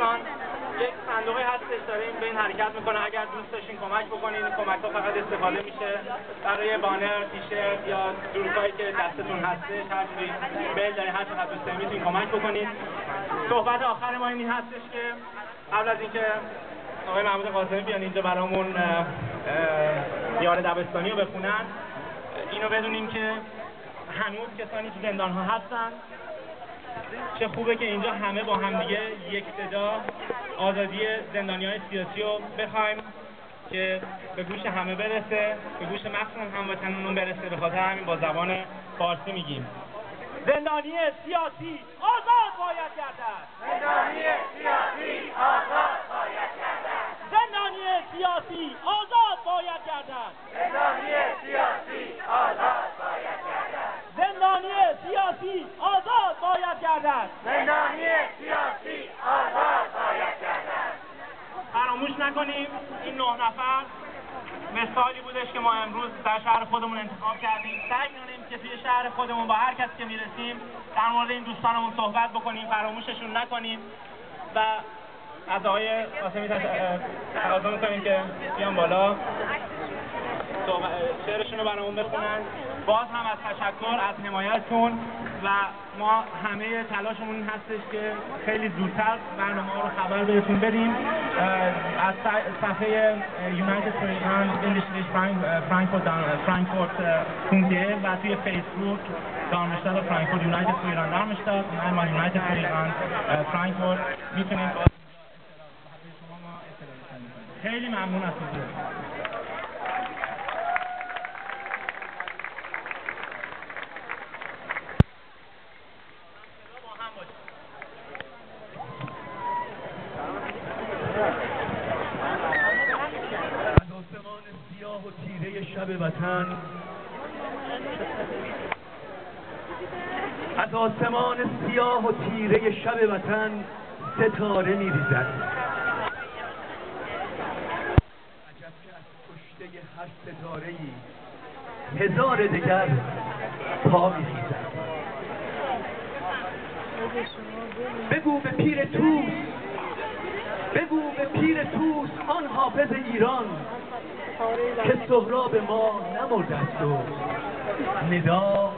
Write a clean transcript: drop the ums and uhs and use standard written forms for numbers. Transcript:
دوستان یک صندوقی هستش داریم به این حرکت میکنه. اگر دوست داشتین کمک بکنین، کمک ها فقط استفاده میشه برای بانر، تیشرت یا دروکایی که دستتون هستش. هر چیزی میل دارین، هر چقدر دوست دارین میتونین کمک بکنین. صحبت آخر ما این هستش که قبل از اینکه آقای محمود قاسمی بیان اینجا برامون یار دبستانی رو بخونن، اینو بدونیم که هنوز کسانی تو زندان ها هستن. چه خوبه که اینجا همه با همدیگه یک صدا آزادی زندانیان سیاسی رو بخوایم که به گوش همه برسه، به گوش مخصوصا هموطنانمون برسه. به خاطر همین با زبان فارسی میگیم زندانی سیاسی آزاد باید گردد. زندانی سیاسی آزاد باید گردد. زندانی سیاسی آزاد باید گردد. زندانی سیاسی آزاد باید گردد. زندانی سیاسی آزاد باید گردد. زندانی سیاسی آزاد باید گردد. فراموش نکنیم این 9 نفر مثالی بودش که ما امروز در شهر خودمون انتخاب کردیم. سعی کنیم که توی شهر خودمون با هر کسی که میرسیم در مورد این دوستانمون صحبت بکنیم، فراموششون نکنیم و از آقای قاسمی تقاضا میکنیم که بیان بالا شعرشون رو برامون بخونن. باز هم از تشکر از حمایتتون و ما همه تلاشمون این هستش که خیلی زودتر برنامه رو خبر بهتون بدیم. از صفحه United for Iran English Frankfurt و توی فیسبوک دانشگاه فرانکفورت United for Iran دانشگاه و United for Iran Frankfurt میتونید خیلی ممنون از حضورتون. سیاه و تیره شب وطن، از آسمان سیاه و تیره شب وطن ستاره می‌ریزد. عجب که از کشته هر ستاره‌ای هزار دگر پا می‌ریزد. بگو به پیر توس، بگو به پیر توس آن حافظ ایران که سهراب ما نمرده است و ندا